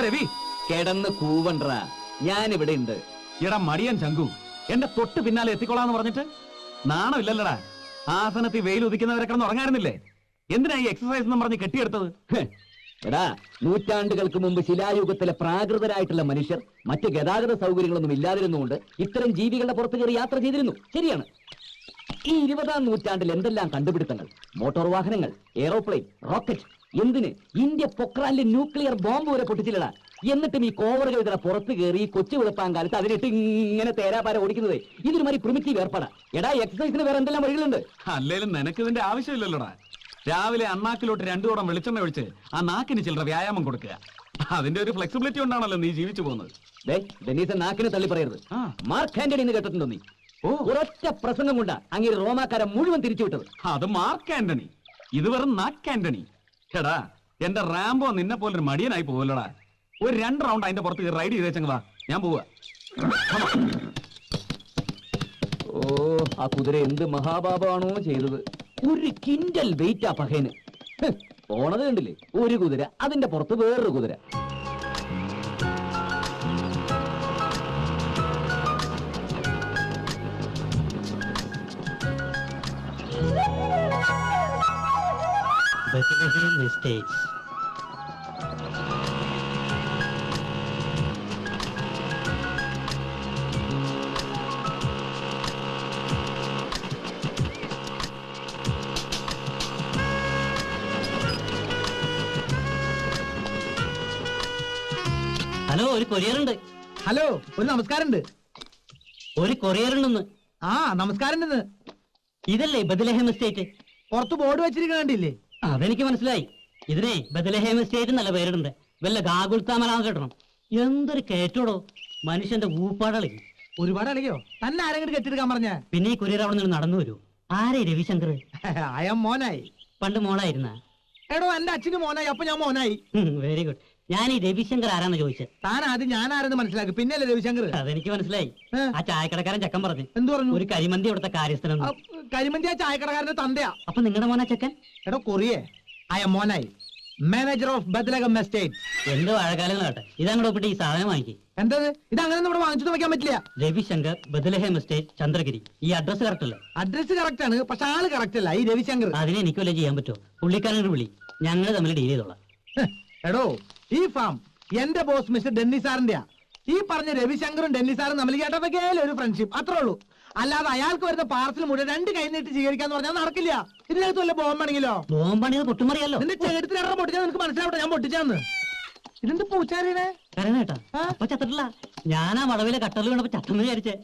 രവി കിടന്ന് കൂവണ്ട, ഞാനിവിടെ ഉണ്ട്. എടാ മടിയൻ ചങ്കു, എന്റെ തൊട്ട് പിന്നാലെ എത്തിക്കൊള്ളാന്ന് പറഞ്ഞിട്ട് നാണമില്ലല്ലടാ. ആസനത്തിൽ വെയിൽ ഉദിക്കുന്നവരെ കിടന്ന് ഉറങ്ങാറുന്നില്ലേ? എന്തിനാ ഈ എക്സസൈസ് എന്ന് പറഞ്ഞ് കെട്ടിയെടുത്തത്? എടാ, നൂറ്റാണ്ടുകൾക്ക് മുമ്പ് ശിലായുഗത്തിലെ പ്രാകൃതരായിട്ടുള്ള മനുഷ്യർ മറ്റ് ഗതാഗത സൗകര്യങ്ങളൊന്നും ഇല്ലാതിരുന്നുകൊണ്ട് ഇത്തരം ജീവികളുടെ പുറത്ത് കയറി യാത്ര ചെയ്തിരുന്നു. ശരിയാണ്. ഈ 20-ാം നൂറ്റാണ്ടിൽ എന്തെല്ലാം കണ്ടുപിടുത്തങ്ങൾ! മോട്ടോർ വാഹനങ്ങൾ, എയറോപ്ലെയിൻ, റോക്കറ്റ്, എന്തിന് ഇന്ത്യ പൊക്രാനിലെ ന്യൂക്ലിയർ ബോംബ് വരെ പൊട്ടിച്ചില്ലടാ. എന്നിട്ടും ഈ കോവറുകൾ ഇതിനെ പുറത്ത് കയറി കൊച്ചു വെളുപ്പാൻ കാലത്ത് അതിനിട്ട് ഇങ്ങനെ തേരാപാര ഓടിക്കുന്നത് ഇതൊരു മാതിരി പ്രിമിറ്റീവ് ഏർപ്പാടാ. എടാ, എക്സസൈസിന് വേറെ എന്തെല്ലാം വഴികളുണ്ട്. അല്ലേലും നിനക്ക് ഇതിന്റെ ആവശ്യമില്ലല്ലോടാ. രാവിലെ അണ്ണാക്കിലോട്ട് 2 തോടം വെളിച്ചെണ്ണ ഒഴിച്ച് ആ നാക്കിന് ചില്ലറ വ്യായാമം കൊടുക്കുക. അതിന്റെ ഒരു ഫ്ലെക്സിബിലിറ്റി കൊണ്ടാണല്ലോ നീ ജീവിച്ചു പോകുന്നത്. ഡെന്നീസ്, നാക്കിന് തള്ളി പറയരുത്. മാർക്ക് ആന്റണി എന്ന് കേട്ടിട്ടുണ്ടോ നീ? ഒരൊറ്റ പ്രസംഗം കൊണ്ടാ അങ്ങനെ റോമാക്കാരെ മുഴുവൻ തിരിച്ചുവിട്ടത്. അത് മാർക്ക് ആന്റണി, ഇത് വെറും നാക്ക് ആന്റണി. എടാ, എന്റെ റാംബോ നിന്നെ പോലൊരു മടിയനായി പോവല്ലോടാ. ഒരു 2 റൗണ്ട് അതിന്റെ പുറത്ത് റൈഡ് ചെയ്തേച്ചെങ്കാ, ഞാൻ പോവാ. ഓ, ആ കുതിര എന്ത് മഹാപാപമാണോ ചെയ്തത്. 1 കിൻഡൽ വെയിറ്റ് ആ പഹേന്. പോണത് കണ്ടില്ലേ? ഒരു കുതിര, അതിന്റെ പുറത്ത് വേറൊരു കുതിര. Mistakes. ഹലോ, ഒരു കൊറിയർ ഉണ്ട്. ഹലോ, ഒരു നമസ്കാരമുണ്ട്. ഒരു കൊറിയർ ഉണ്ടെന്ന്. ആ, നമസ്കാരമുണ്ടെന്ന്. ഇതല്ലേ ബദലഹേം എസ്റ്റേറ്റ്? പുറത്ത് ബോർഡ് വെച്ചിരിക്കണ്ടില്ലേ? അതെനിക്ക് മനസ്സിലായി. ഇതിനെ ബദലഹേം എസ്റ്റേറ്റ് നല്ല പേരിടുണ്ട്. വല്ല ഗാഗുൽത്താമലാന്ന് കേട്ടണം. എന്തൊരു കയറ്റോടോ, മനുഷ്യന്റെ ഊപ്പാടളി. ഒരുപാട് അളകിയോ? തന്നെ ആരെങ്കിലും കെട്ടിയെടുക്കാൻ പറഞ്ഞ? പിന്നെ ഈ കൊറിയർ അവിടെ നിന്ന് നടന്നു വരൂ. ആരേ രവിശങ്കർ? അയാം മോനായി. പണ്ട് മോളായിരുന്ന? എടോ, എന്റെ അച്ഛന് മോനായി, അപ്പൊ ഞാൻ മോനായി. Very good. ഞാൻ ഈ രവിശങ്കർ ആരാന്ന് ചോദിച്ചത്. താൻ ആദ്യം ഞാൻ ആരെന്ന് മനസ്സിലാക്കി, പിന്നെയല്ലേ രവിശങ്കർ? അതെനിക്ക് മനസ്സിലായി. ആ ചായക്കടക്കാരൻ ചക്കൻ പറഞ്ഞു. എന്ത് പറഞ്ഞു? ഒരു കരിമന്തി അവിടുത്തെ കാര്യസ്ഥനം. കരിമന്തി ആ ചായക്കടക്കാരന്റെ തന്തയാ. അപ്പൊ നിങ്ങളുടെ മോനാ ചക്കൻ? എടോ കൊറിയേ, I am Monayi, manager of Bethlehem estate. എന്ത് വാഴക്കാലങ്ങളാട്ടെ, ഇതങ്ങോട്ട് ഒപ്പിട്ട് ഈ സാധനം വാങ്ങിക്കും. എന്തത്? ഇത് അങ്ങനെ ഇവിടെ വാങ്ങിച്ചിട്ട് വെക്കാൻ പറ്റില്ല. Ravishankar, Bethlehem estate, Chandragiri. ഈ അഡ്രസ് കറക്റ്റ് അല്ലേ? അഡ്രസ് കറക്റ്റ് ആണ്, പക്ഷെ ആള് കറക്റ്റ് അല്ല. ഈ രവിശങ്കർ അതിനെ എനിക്ക് വല്ല ചെയ്യാൻ പറ്റുമോ? പുള്ളിക്കാരനോട് വിളി, ഞങ്ങൾ തമ്മിൽ ഡീൽ ചെയ്തോളാം. എടോ, ഈ ഫാം എന്റെ ബോസ് മിസ്റ്റർ ഡെന്നി സാറിന്റെയാ. ഈ പറഞ്ഞ രവിശങ്കറും ഡെന്നി സാറും തമ്മിൽ കേട്ടതൊക്കെ ഒരു ഫ്രണ്ട്ഷിപ്പ്, അത്രേ ഉള്ളൂ. അല്ലാതെ അയാൾക്ക് വരുന്ന പാർസൽ മുഴുവൻ 2 കൈ നീട്ടി സ്വീകരിക്കാന്ന് പറഞ്ഞാൽ നടക്കില്ല. ഇതിനകത്ത് വല്ല ബോംബാണെങ്കിലോ? ബോംബാണിത് പൊട്ടുമറിയല്ലോ. നിന്റെ ചേട്ടത്തിന് എത്ര പൊട്ടിച്ചാൽ നിനക്ക് മനസ്സിലാവട്ടെ, ഞാൻ പൊട്ടിച്ചാന്ന്. ഇതെന്ത് പൂച്ചാരിനെ കരണേട്ടാ? അപ്പൊ ചത്തിട്ടില്ല. ഞാനാ വളവിലെ കട്ടറിൽ വീണപ്പോ ചത്തെന്ന് വിചാരിച്ചേ.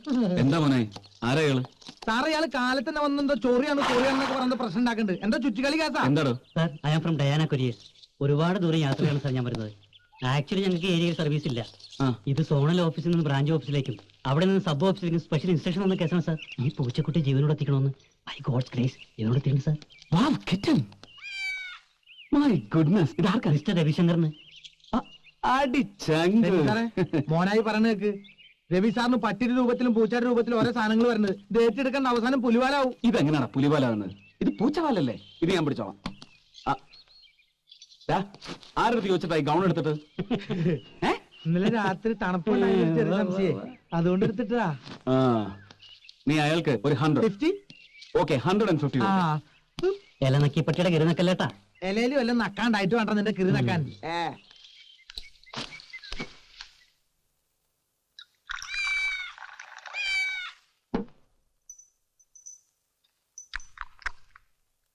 എന്താ മോനെ, ആരാള്? സാറേ, ഇയാള് കാലത്ത് തന്നെ വന്നെന്തോ ചോറിയാണെന്നൊക്കെ പറഞ്ഞ പ്രശ്നം ഉണ്ടാക്കുന്നുണ്ട്. എന്താ ചുറ്റിക്കളി കേസാ? എന്താടോ? Sir, I am from Diana couriers. ഒരുപാട് ദൂരം യാത്രയാണ് സാർ ഞാൻ വരുന്നത്. ആക്ച്വലി ഞങ്ങൾക്ക് ഏരിയയിൽ സർവീസ് ഇല്ല. ഇത് സോണൽ ഓഫീസിൽ നിന്ന് ബ്രാഞ്ച് ഓഫീസിലേക്കും അവിടെ നിന്ന് സബ് ഓഫീസിലേക്കും സ്പെഷ്യൽ ഇൻസ്ട്രക്ഷൻ വന്ന കേസാണ് സാർ. ഈ പൂച്ചക്കുട്ടി ജീവനോട് എത്തിക്കണമെന്ന്. ബൈ ഗോഡ്സ് ഗ്രേസ് ഇതിനോട് എത്തിക്കണം സാർ. മൈ ഗുഡ്നസ്, ഇത് ആർക്കാ? മിസ്റ്റർ രവിശങ്കറിന്. മോനായി പറഞ്ഞ കേക്ക്. രവി സാറിന് പട്ടിയുടെ രൂപത്തിലും പൂച്ചയുടെ രൂപത്തിലും ഓരോ സാധനങ്ങൾ വരുന്നത്. ഇത് ഏറ്റെടുക്കേണ്ട അവസാനം പുലിവാലാവും. ഇതെങ്ങനെയാണ് പുലിവാലാവുന്നത്? ഇത് പൂച്ചവാലല്ലേ? ഇത് ഞാൻ പിടിച്ചോളാം. ആരുടെ ചോദിച്ചിട്ടായി ഗൗൺ എടുത്തിട്ട്? ഇന്നലെ രാത്രി തണുപ്പുണ്ടായി, അതുകൊണ്ട് എടുത്തിട്ടാ. നീ അയാൾക്ക് ഒരു 100. ഓക്കെ, 150. ഇല നക്കി പട്ടിയുടെ കിരി നക്കല്ലേട്ടാ. ഇലയിലും എല്ലാം നക്കാണ്ടായിട്ട് വേണ്ട നിന്റെ കിരി നക്കാൻ.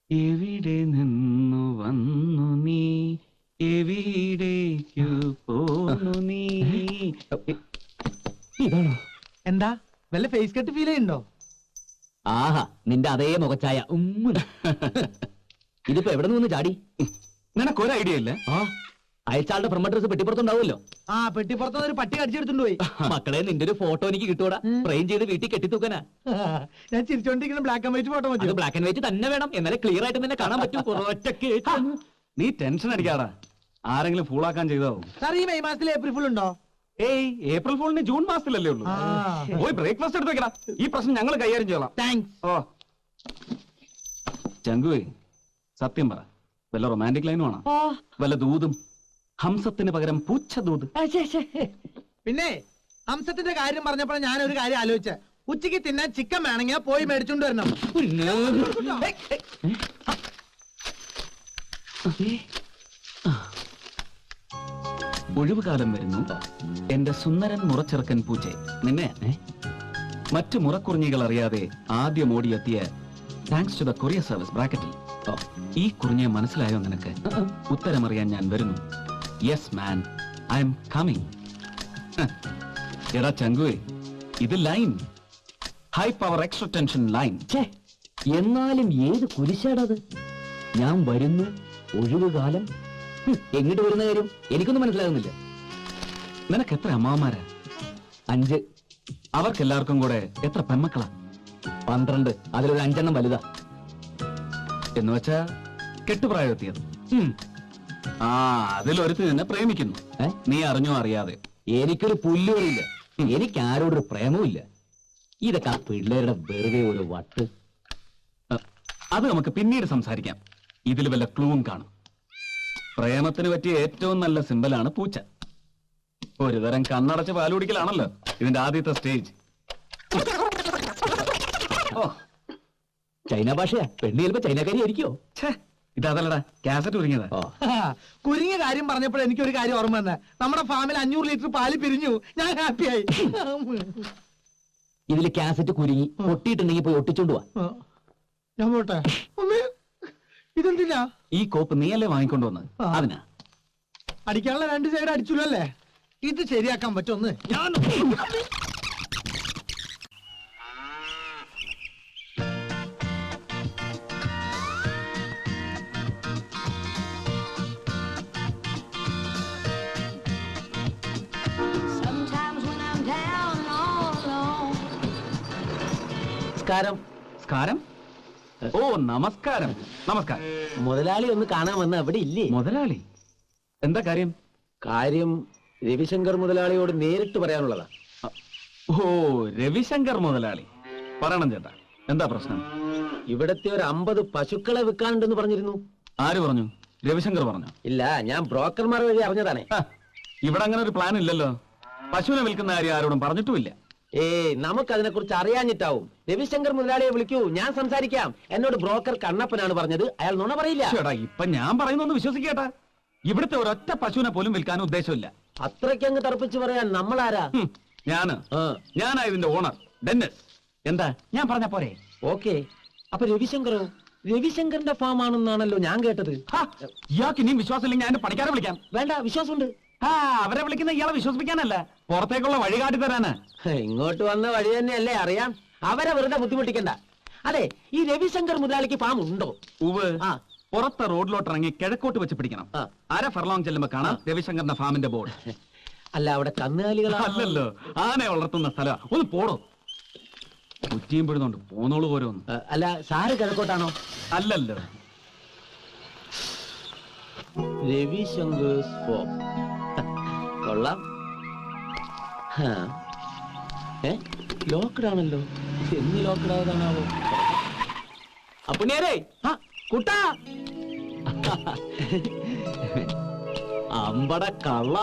എവിടെ നിന്നു വന്നു നീ, എവിടേക്കു പോന്നു നീ? ഇതാണോ? എന്താ വല്ല ഫേസ് കട്ട് ഫീൽ ചെയ്യുന്നുണ്ടോ? ആഹാ, നിന്റെ അതേ മുഖച്ചായ. ഇതിപ്പോ എവിടെ നിന്ന് ചാടി? നിനക്കൊരു ഐഡിയ ഇല്ലേ? അയച്ചാളുടെ പ്രൊമോട്ടേഴ്സ് പെട്ടിപ്പുറത്തുണ്ടാവുമല്ലോ. ആ, പെട്ടിപ്പുറത്തുനിന്ന് ഒരു പട്ടി കടിച്ചെടുത്തുണ്ട് പോയി. മക്കളെ, നിന്റെ ഒരു ഫോട്ടോ എനിക്ക് കിട്ടൂടാ. ഫ്രെയിം ചെയ്ത് വീട്ടിൽ കെട്ടിത്തൂക്കാനാ. ഞാൻ ചിരിച്ചോണ്ടിരിക്കുന്ന ബ്ലാക്ക് ആൻഡ് വൈറ്റ് ഫോട്ടോ മതി. ബ്ലാക്ക് ആൻഡ് വൈറ്റ് തന്നെ വേണം, എന്നാലേ ക്ലിയർ ആയിട്ട് നിന്നെ കാണാൻ പറ്റും. നീ ടെൻഷൻ അടിക്കാടാ, ആരെങ്കിലും ഫൂളാക്കാൻ ചെയ്താവും. സാർ, ഈ മെയ് മാസത്തിൽ ഏപ്രിൽ ഫുൾ ഉണ്ടോ? ഏയ്, ഏപ്രിൽ ഫുളിന് ജൂൺ മാസത്തിലല്ലേ ഉള്ളൂ. പോയി ബ്രേക്ക്ഫാസ്റ്റ് എടുത്ത് വെക്കടാ. ഈ പ്രശ്നം ഞങ്ങൾ കൈകാര്യം ചെയ്യலாம். താങ്ക്സ്. ഓ ചങ്കുവേ, സത്യം പറ, വല്ല റൊമാൻറ്റിക് ലൈനും ആണോ? വല്ല ദൂതും? ഹംസത്തിന് പകരം പൂച്ചദൂത്. പിന്നെ ഹംസത്തിന്റെ കാര്യം പറഞ്ഞപ്പോൾ ഞാൻ ഒരു കാര്യം ആലോചിച്ച, ഉച്ചയ്ക്ക് തിന്നാൻ ചിക്കൻ വേണമെങ്കിൽ പോയി മേടിച്ചോണ്ട് വരണം. ഒഴിവുകാലം വരുന്നു എന്റെ സുന്ദരൻ മുറച്ചെറുക്കൻ പൂച്ചെ. നിന്നെ മറ്റു മുറക്കുറിഞ്ഞികൾ അറിയാതെ ആദ്യം ഓടിയെത്തിയ thanks to the courier service ബ്രാക്കറ്റിൽ ഈ കുറിഞ്ഞെ മനസ്സിലായോ നിനക്ക്? ഉത്തരമറിയാൻ ഞാൻ വരുന്നു. Yes man, I am coming. എടാ ചങ്കുവേ, ഇത് line, high power extra tension line. എന്നാലും ഏത് കുരിശാടത്? ഞാൻ വരുന്നു, ഒഴിവുകാലം. എങ്ങോട്ട് വരുന്ന കാര്യം എനിക്കൊന്നും മനസ്സിലാകുന്നില്ല. നിനക്ക് എത്ര അമ്മാമാരാ? 5. അവർക്കെല്ലാവർക്കും കൂടെ എത്ര പെൺമക്കളാ? 12. അതിലൊരു 5 എണ്ണം വലുതാ. എന്ന് വെച്ചാ കെട്ടുപ്രായം എത്തിയത്. ആ, അതിലൊരുത്തി നിന്നെ പ്രേമിക്കുന്നു. നീ അറിഞ്ഞോ അറിയാതെ? എനിക്കൊരു പുല്ലുമില്ല, എനിക്ക് ആരോടൊരു പ്രേമവുമില്ല. ഇതൊക്കെ ആ പിള്ളേരുടെ വെറുതെ ഒരു വട്ട്. അത് നമുക്ക് പിന്നീട് സംസാരിക്കാം. ഇതിൽ വല്ല ക്ലൂവും കാണും. പ്രേമത്തിന് പറ്റിയ ഏറ്റവും നല്ല സിമ്പലാണ് പൂച്ച. ഒരു തരം കണ്ണടച്ച് പാല് കുടിക്കലാണല്ലോ ഇതിന്റെ ആദ്യത്തെ സ്റ്റേജ്. ചൈന ഭാഷയാ. പെണ്ണ് ചിലപ്പോ ചൈനക്കാരി ആയിരിക്കോ? ഇതല്ലടാ, കാസറ്റ് ഒരുങ്ങിയതാ. കുരുങ്ങിയ കാര്യം പറഞ്ഞപ്പോൾ എനിക്കൊരു കാര്യം ഓർമ്മ വന്നേ. നമ്മുടെ ഫാമിൽ 500 ലിറ്റർ പാല് പിരിഞ്ഞു. ഞാൻ ഹാപ്പിയായി. ഇതില് കാസറ്റ് കുരുങ്ങി പൊട്ടിയിട്ടുണ്ടെങ്കിൽ പോയി ഒട്ടിച്ചോണ്ട് പോവാ. ഞാൻ പോട്ടെ. ഇതെന്തിനാ? ഈ കോപ്പ് നീയല്ലേ വാങ്ങിക്കൊണ്ടുവന്നത്? അതിനാ. അടിക്കാനുള്ള 2 സൈഡ് അടിച്ചുല്ലോ അല്ലേ? ഇത് ശരിയാക്കാൻ പറ്റുമെന്ന് ഞാൻ നമസ്കാരം. നമസ്കാരം. ഓ, നമസ്കാരം. നമസ്കാരം. മുതലാളി ഒന്ന് കാണാൻ വന്ന അവിടെ ഇല്ലേ? മുതലാളി? എന്താ കാര്യം? കാര്യം രവിശങ്കർ മുതലാളിയോട് നേരിട്ട് പറയാനുള്ളതാ. ഓ, രവിശങ്കർ മുതലാളി. പറയണം ചേട്ടാ, എന്താ പ്രശ്നം? ഇവിടത്തെ ഒരു 50 പശുക്കളെ വിൽക്കാനുണ്ടെന്ന് പറഞ്ഞിരുന്നു. ആര് പറഞ്ഞു? രവിശങ്കർ പറഞ്ഞു? ഇല്ല, ഞാൻ ബ്രോക്കർമാർ വഴി അറിഞ്ഞതാണേ. ഇവിടെ അങ്ങനെ ഒരു പ്ലാൻ ഇല്ലല്ലോ. പശുവിനെ വിൽക്കുന്ന കാര്യം ആരോടും പറഞ്ഞിട്ടുമില്ല. നമുക്കതിനെ കുറിച്ച് അറിയാഞ്ഞിട്ടാവും. രവിശങ്കർ മുതലാളിയെ വിളിക്കൂ, ഞാൻ സംസാരിക്കാം. എന്നോട് ബ്രോക്കർ കണ്ണപ്പനാണ് പറഞ്ഞത്. അയാൾ നുണ പറയില്ല. ചേട്ടാ, ഇപ്പൊ ഞാൻ പറയുന്നൊന്ന് വിശ്വസിക്കേട്ടാ. ഇവിടുത്തെ ഒരൊറ്റ പശുവിനെ പോലും വിൽക്കാൻ ഉദ്ദേശമില്ല. അത്രയ്ക്കങ്ങ് തറപ്പിച്ച് പറയാൻ നമ്മളാരാ? ഞാനാ ഇതിന്റെ ഓണർ, ഡെന്നിസ്. എന്താ ഞാൻ പറഞ്ഞ പോരെ? ഓക്കെ. അപ്പൊ രവിശങ്കറോ? രവിശങ്കറിന്റെ ഫാം ആണെന്നാണല്ലോ ഞാൻ കേട്ടത്. ഇയാൾക്ക് ഇനിയും വിശ്വാസമില്ലെങ്കിൽ ഞാൻ പണിക്കാരെ വിളിക്കാം. വേണ്ട, വിശ്വാസമുണ്ട്. അവരെ വിളിക്കുന്ന ഇയാളെ വിശ്വസിപ്പിക്കാനല്ല, പുറത്തേക്കുള്ള വഴി കാട്ടി തരാന്. ഇങ്ങോട്ട് വന്ന വഴി തന്നെയല്ലേ അറിയാം. അവരെ വെറുതെ ബുദ്ധിമുട്ടിക്കണ്ട. അതെ, ഈ രവിശങ്കർ മുതലാളിക്ക് ഫാം ഉണ്ടോ? ഉവ്. പുറത്തെ റോഡിലോട്ട് ഇറങ്ങി കിഴക്കോട്ട് വെച്ച് പിടിക്കണം. 1/2 ഫർലോങ് ചെല്ലുമ്പോ കാണാം രവിശങ്കറിന്റെ ഫാമിന്റെ ബോർഡ്. അല്ല, അവിടെ കന്നുകാലികൾ അല്ലല്ലോ, ആനയെ വളർത്തുന്ന സ്ഥലം. ഒന്ന് പോടോ. കുറ്റിയും പിടുന്നുണ്ട്, പോന്നോളൂ ഓരോന്ന്. അല്ല, സാറ് കിഴക്കോട്ടാണോ? അല്ലല്ലോ. രവിശങ്കേഴ്സ് ഫാം കൊള്ളാം. ലോക്ക്ഡ് ആണല്ലോ. എന്ന് ലോക്ക്ഡ് ആയതാണാവോ? അപ്പുണ്ണിയാരേ, കുട്ടാ, അമ്പട കള്ള.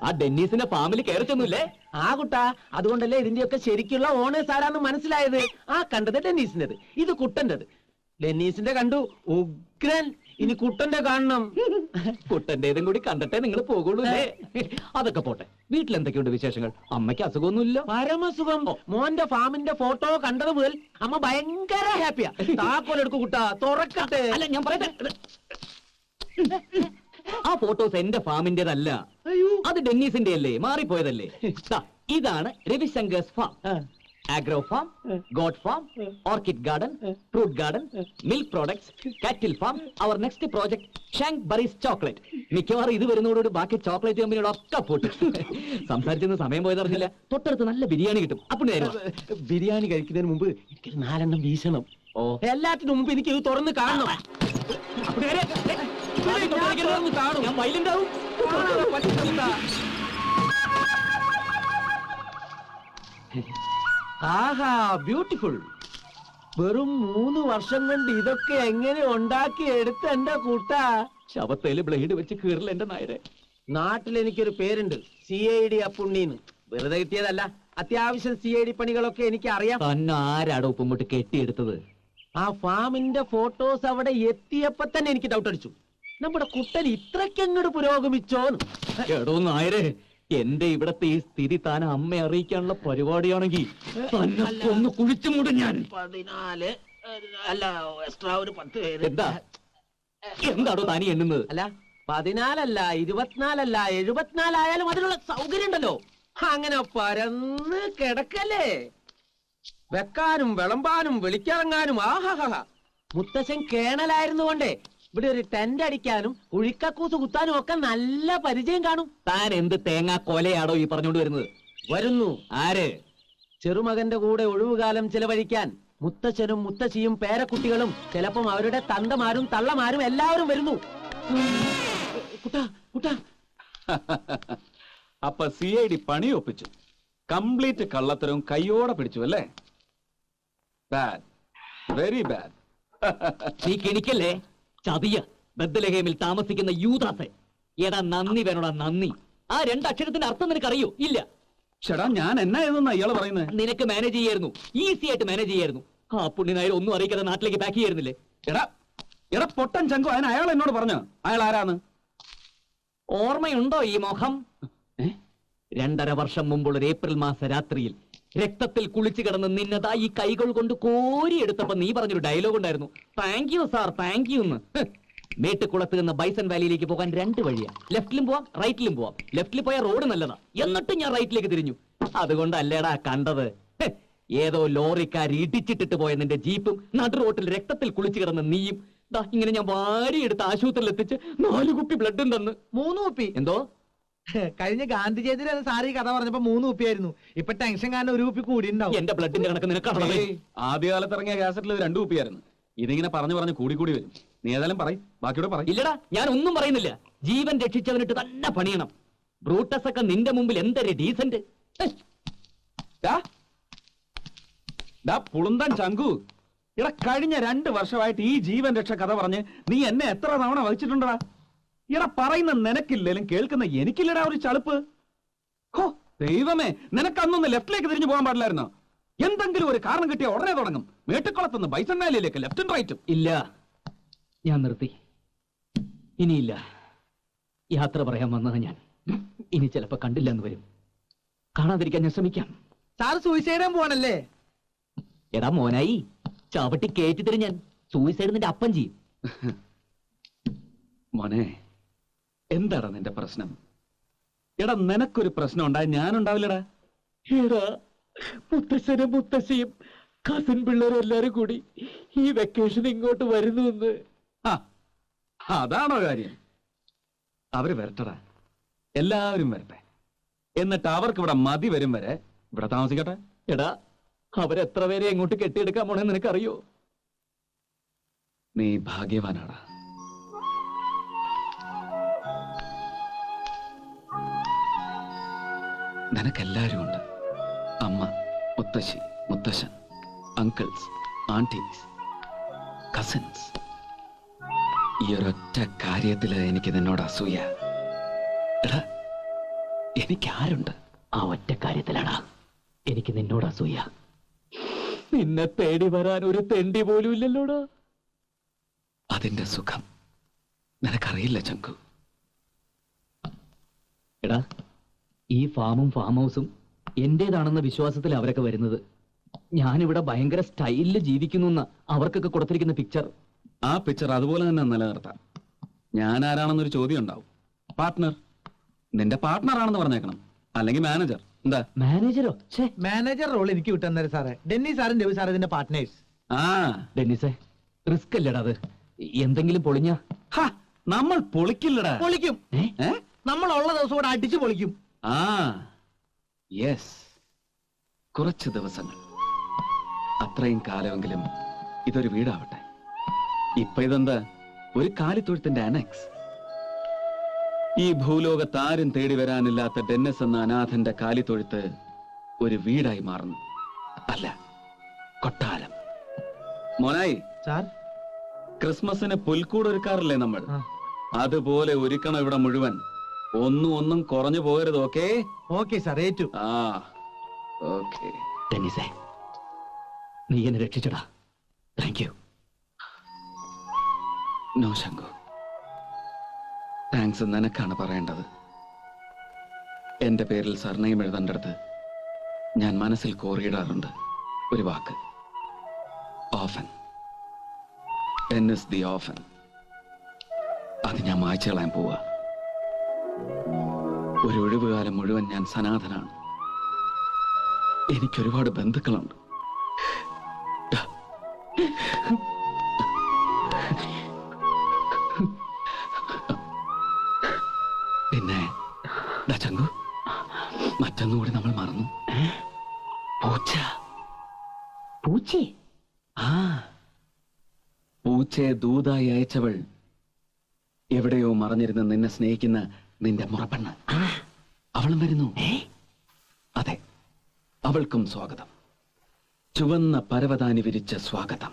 ആ ഡെന്നീസിന്റെ ഫാമിലി കയറി ചെന്നില്ലേ? ആ കുട്ടാ, അതുകൊണ്ടല്ലേ ഇതിന്റെയൊക്കെ ശരിക്കുള്ള ഓണേഴ്സ് ആരാന്ന് മനസ്സിലായത്. ആ കണ്ടത് ഡെന്നീസിന്റേത്, ഇത് കുട്ടന്റേത്. ഡെന്നീസിന്റെ കണ്ടു, ഉഗ്രൻ. ഇനി കുട്ടന്റെ കാണണം. കുട്ടന്റേതും കൂടി കണ്ടിട്ടേ നിങ്ങൾ പോകുള്ളൂ. അതൊക്കെ പോട്ടെ, വീട്ടിൽ എന്തൊക്കെയുണ്ട് വിശേഷങ്ങൾ? അമ്മയ്ക്ക് അസുഖമൊന്നുമില്ല? പരമസുഖം. മോന്റെ ഫാമിന്റെ ഫോട്ടോ കണ്ടത് മുതൽ അമ്മ ഭയങ്കര ഹാപ്പിയാ. താക്കോലെടുക്കൂ കുട്ടാ, തുറക്കട്ടെ. അല്ല, ഞാൻ പറയട്ടെ, ആ ഫോട്ടോസ് എന്റെ ഫാമിന്റേതല്ല, അത് ഡെന്നീസിന്റെ അല്ലേ, മാറിപ്പോയതല്ലേ. ഇതാണ് Ravishankar's farm. Agro farm, goat farm, orchid garden, fruit garden, milk products, cattle farm. Our next project ഷാങ്ക് ബറീസ് ചോക്ലേറ്റ്. മിക്കവാറും ഇത് വരുന്നതോടുകൂടി ബാക്കി ചോക്ലേറ്റ് കമ്പനിയുടെ ഒക്കെ പോട്ട്. സംസാരിച്ചെന്ന് സമയം പോയതറിഞ്ഞില്ല. തൊട്ടടുത്ത് നല്ല ബിരിയാണി കിട്ടും. അപ്പോൾ ബിരിയാണി കഴിക്കുന്നതിന് മുമ്പ് എനിക്കൊരു 4 എണ്ണം വീശണം. ഓ, എല്ലാത്തിനും മുമ്പ് എനിക്ക് ഇത് തുറന്ന് കാണണം. ഞാൻ വൈലന്റാവും. ആഹാ, ബ്യൂട്ടിഫുൾ. വെറും 3 വർഷം കൊണ്ട് ഇതൊക്കെ എങ്ങനെ ഉണ്ടാക്കി എടുത്ത എന്റെ കൂട്ടാ. ശവത്തേല് ബ്ലേഡ് വെച്ച് കീറില്ല എന്റെ നായരെ. നാട്ടിൽ എനിക്കൊരു പേരുണ്ട്, CID അപ്പുണ്ണീന്ന്. വെറുതെ കിട്ടിയതല്ല, അത്യാവശ്യം CID പണികളൊക്കെ എനിക്ക് അറിയാം. തന്നെ ആരാടോ ഉപ്പുമുട്ട് കെട്ടിയെടുത്തത്? ആ ഫാമിന്റെ ഫോട്ടോസ് അവിടെ എത്തിയപ്പോ തന്നെ എനിക്ക് ഡൗട്ട് അടിച്ചു, നമ്മുടെ കുട്ടൻ ഇത്രയ്ക്കങ്ങോട്ട് പുരോഗമിച്ചോന്ന്. എടോ നായരെ, എന്റെ ഇവിടത്തെ ഈ സ്ഥിതി താൻ അമ്മയെ അറിയിക്കാനുള്ള പരിപാടിയാണെങ്കിൽ തന്നെ ഒന്ന് കുഴിച്ചു മൂടും ഞാൻ. 14 അല്ല, എക്സ്ട്രാ ഒരു 10 പേര്. എന്താടോ താനി എണ്ണുന്നത്? അല്ല 14 അല്ല 24 അല്ല 74 ആയാലും അതിനുള്ള സൗകര്യം ഉണ്ടല്ലോ. അങ്ങനെ പരന്ന് കിടക്കല്ലേ, വെക്കാനും വിളമ്പാനും വെളിക്കിറങ്ങാനും. ആഹാ, മുത്തശ്ശൻ കേണലായിരുന്നു കൊണ്ടേ ഇവിടെ ഒരു ടെന്റ് അടിക്കാനും കുഴിക്കക്കൂസ് കുത്താനും ഒക്കെ നല്ല പരിചയം കാണും. താൻ എന്ത് തേങ്ങാ കൊലയാടോ ഈ പറഞ്ഞോണ്ട് വരുന്നത്? വരുന്നു. ആര്? ചെറുമകന്റെ കൂടെ ഒഴിവുകാലം ചെലവഴിക്കാൻ മുത്തശ്ശനും മുത്തശ്ശിയും പേരക്കുട്ടികളും, ചിലപ്പം അവരുടെ തന്തമാരും തള്ളമാരും എല്ലാവരും വരുന്നു. കുട്ടാ കുട്ടാ, അപ്പൊ CID പണി ഒപ്പിച്ചു, കംപ്ലീറ്റ് കള്ളത്തരവും കയ്യോടെ പിടിച്ചു അല്ലേ? Bad, very bad. നീ കിണിക്കല്ലേ? ചതിയ ബദ്ദലഹേമിൽ താമസിക്കുന്ന യൂദാസെ. എടാ നന്ദി വേണോടാ നന്ദി. ആ രണ്ടക്ഷരത്തിന്റെ അർത്ഥം നിനക്കറിയോ? ഇല്ല. ചേടാ, ഞാൻ എന്നാ എഴുതുന്ന ഇയാള് പറയുന്നത്? നിനക്ക് മാനേജ് ചെയ്യായിരുന്നു, ഈസി ആയിട്ട് മാനേജ് ചെയ്യായിരുന്നു. ആ പുണ്യനായാലും ഒന്നും അറിയിക്കാതെ നാട്ടിലേക്ക് പാക്ക് ചെയ്യായിരുന്നില്ലേ? എടാ എടാ പൊട്ടൻ ചങ്കു, അതിന് അയാൾ എന്നോട് പറഞ്ഞു അയാൾ ആരാന്ന്. ഓർമ്മയുണ്ടോ ഈ മുഖം? 2.5 വർഷം മുമ്പുള്ള ഒരു ഏപ്രിൽ മാസ രാത്രിയിൽ രക്തത്തിൽ കുളിച്ചു കിടന്ന് നിന്നതാ ഈ കൈകൾ കൊണ്ട് കോരിയെടുത്തപ്പോ നീ പറഞ്ഞൊരു ഡയലോഗ് ഉണ്ടായിരുന്നു, thank you sir, thank you എന്ന്. മേട്ടുകുളത്ത് നിന്ന് ബൈസൺ വാലിയിലേക്ക് പോകാൻ 2 വഴിയാ. ലെഫ്റ്റിലും പോവാം, റൈറ്റിലും പോവാം. ലെഫ്റ്റിൽ പോയ റോഡ് നല്ലതാ, എന്നിട്ട് ഞാൻ റൈറ്റിലേക്ക് തിരിഞ്ഞു. അതുകൊണ്ടല്ലേടാ കണ്ടത്. ഏതോ ലോറിക്കാർ ഇടിച്ചിട്ടിട്ട് പോയ നിന്റെ ജീപ്പും നടു റോട്ടിൽ രക്തത്തിൽ കുളിച്ചു കിടന്ന നീയും ദാ ഇങ്ങനെ ഞാൻ വാരിയെടുത്ത് ആശുപത്രിയിൽ എത്തിച്ച് 4 കുപ്പി ബ്ലഡും തന്ന്. 3 കുപ്പി. എന്തോ? കഴിഞ്ഞ ഗാന്ധി ജയന്തി സാറി കഥ പറഞ്ഞപ്പോ 3 കുപ്പിയായിരുന്നു. ഇപ്പൊ ടെൻഷൻ കാരണം 1 കുപ്പി കൂടി ഉണ്ടാവും. എന്റെ ബ്ലഡിന്റെ കണക്ക് നിനക്കാണോ? ആദ്യകാലത്ത് ഇറങ്ങിയ കാസറ്റിൽ 2 കുപ്പിയായിരുന്നു. ഇതിങ്ങനെ പറഞ്ഞു കൂടി വരും. നീ ഏതായാലും പറയും, ബാക്കിയോടെ പറയും. ഇല്ലടാ, ഞാൻ ഒന്നും പറയുന്നില്ല. ജീവൻ രക്ഷിച്ചവനിട്ട് തന്നെ പണിയണം. ബ്രൂട്ടസ് ഒക്കെ നിന്റെ മുമ്പിൽ എന്തൊരു ഡീസന്റ്. പുളുന്തൻ ചങ്കു, ഇട കഴിഞ്ഞ 2 വർഷമായിട്ട് ഈ ജീവൻ രക്ഷ കഥ പറഞ്ഞ് നീ എന്നെ എത്ര തവണ വഹിച്ചിട്ടുണ്ടടാ? ഇട പറയുന്ന നിനക്കില്ലേലും കേൾക്കുന്ന എനിക്കില്ലടാ ഒരു ചളുപ്പ്. ഹോ ദൈവമേ, നിനക്കന്നൊന്ന് ലെഫ്റ്റിലേക്ക് തിരിഞ്ഞു പോകാൻ പാടില്ലായിരുന്നോ? എന്തെങ്കിലും ഒരു കാരണം കിട്ടിയ ഉടനെ തുടങ്ങും. മേട്ടുക്കുളത്തുനിന്ന് ബൈസൺ വാലിയിലേക്ക് ലെഫ്റ്റും റൈറ്റും. ഇല്ല, ഞാൻ നിർത്തി. ഇനിയില്ല. യാത്ര പറയാൻ വന്നത് ഞാൻ. ഇനി ചിലപ്പോ കണ്ടില്ല എന്ന് വരും. കാണാതിരിക്കാൻ ഞാൻ ശ്രമിക്കാം. സാർ സൂയിസൈഡ് ചെയ്യാൻ പോവാണല്ലേ? എടാ മോനായി, ചവിട്ടി കേറ്റി തരും ഞാൻ. സൂയിസൈഡ് നിന്റെ അപ്പം ചെയ്യും. മോനെ, എന്താടാ നിന്റെ പ്രശ്നം? എടാ നിനക്കൊരു പ്രശ്നം ഉണ്ടായി ഞാനുണ്ടാവില്ലടാ. എടാ, മുത്തശ്ശനും മുത്തശ്ശിയും കസിൻ പിള്ളേരും എല്ലാരും കൂടി ഈ വെക്കേഷൻ ഇങ്ങോട്ട് വരുന്നു എന്ന്. ആ, അതാണോ കാര്യം? അവര് വരട്ടടാ, എല്ലാവരും വരട്ടെ. എന്നിട്ട് അവർക്ക് ഇവിടെ മതി വരും വരെ ഇവിടെ താമസിക്കട്ടെ. എടാ, അവരെത്ര പേരെ എങ്ങോട്ട് കെട്ടിയെടുക്കാൻ പോണെന്ന് നിനക്കറിയോ? നീ ഭാഗ്യവാനാടാ. നിനക്കെല്ലാരും ഉണ്ട്. അമ്മ, മുത്തശ്ശി, മുത്തശ്ശൻ, അങ്കിൾസ്, ആന്റീസ്, കസിൻസ്. ഈ ഒരൊറ്റ കാര്യത്തില് എനിക്ക് നിന്നോട് അസൂയ. എടാ, എനിക്കാരുണ്ട്? ആ ഒറ്റ കാര്യത്തിലാടാ എനിക്ക് നിന്നോട് അസൂയ. നിന്നെ തേടി വരാൻ ഒരു തെണ്ടി പോലും ഇല്ലല്ലോടാ. അതിന്റെ സുഖം നിനക്കറിയില്ല ചങ്കു. എടാ, ഈ ഫാമും ഫാം ഹൗസും എന്റേതാണെന്ന വിശ്വാസത്തിൽ അവരൊക്കെ വരുന്നത്. ഞാനിവിടെ ഭയങ്കര സ്റ്റൈലില് ജീവിക്കുന്നു അവർക്കൊക്കെ കൊടുത്തിരിക്കുന്ന പിക്ചർ. ആ പിക്ചർ അതുപോലെ തന്നെ നിലനിർത്താം. ഞാൻ ആരാണെന്നൊരു ചോദ്യം ഉണ്ടാവും. പാർട്ട്ണർ, നിന്റെ പാർട്ട്ണർ ആണെന്ന് പറഞ്ഞേക്കണം, അല്ലെങ്കിൽ മാനേജർ. എന്താ? മാനേജരോ? മാനേജർ റോൾ എനിക്ക് വിട്ടുതന്നേരം സാറേ. ഡെന്നി സാറും രവി സാർ ഇതിന്റെ പാർട്ട്നേഴ്സ്. ആ ഡെന്നിസേ, റിസ്ക് അല്ലേടാ അത്. എന്തെങ്കിലും പൊളിഞ്ഞ നമ്മൾ പൊളിക്കില്ലടാ. പൊളിക്കും. നമ്മൾ ഉള്ള ദിവസം കൂടെ അടിച്ചു പൊളിക്കും. ആ യെസ്, കുറച്ച് ദിവസങ്ങൾ, അത്രയും കാലമെങ്കിലും ഇതൊരു വീടാവട്ടെ. ഇപ്പൊ ഇതെന്താ, ഒരു കാലിത്തൊഴുത്തിന്റെ അനക്സ്. ഈ ഭൂലോകത്ത് ആരും തേടി വരാനില്ലാത്ത ഡെന്നിസ് എന്ന അനാഥന്റെ കാലിത്തൊഴുത്ത് ഒരു വീടായി മാറുന്നു. അല്ല, കൊട്ടാരം. മോനായി, സാർ ക്രിസ്മസിന് പുൽക്കൂട് ഒരുക്കാറില്ലേ നമ്മൾ? ആ. അതുപോലെ ഒരുക്കണം ഇവിടെ മുഴുവൻ. ഒന്നും കുറഞ്ഞു പോകരുത്. ഓക്കേ? ഓക്കെ സാർ, ഏറ്റു. ആ ഓക്കേ. ടെന്നീസേ, നീ എന്നെ രക്ഷിച്ചടാ. Thank you. No Shanku, thanks നിനക്കാണ് പറയേണ്ടത്. എന്റെ പേരിൽ സർനെയിം എഴുതേണ്ടടുത്ത് ഞാൻ മനസ്സിൽ കോറിയിടാറുണ്ട് ഒരു വാക്ക്, ഓഫൻ. Tennis the often. അത് ഞാൻ മായ്ച്ചു കളയാൻ പോവാ. ഒരു ഒഴിവുകാലം മുഴുവൻ ഞാൻ സനാഥനാണ്. എനിക്കൊരുപാട് ബന്ധുക്കളുണ്ട്. പിന്നെ ചങ്കു, മറ്റൊന്നുകൂടി നമ്മൾ മറന്നു. പൂച്ച. പൂച്ചേ? ആ, പൂച്ചയെ ദൂതായി അയച്ചവൾ എവിടെയോ മറഞ്ഞിരുന്ന് നിന്നെ സ്നേഹിക്കുന്ന നിന്റെ മുറപ്പെണ്ണ്. അവളും വരുന്നു. അതെ, അവൾക്കും സ്വാഗതം. ചുവന്ന പരവതാനി വിരിച്ച സ്വാഗതം.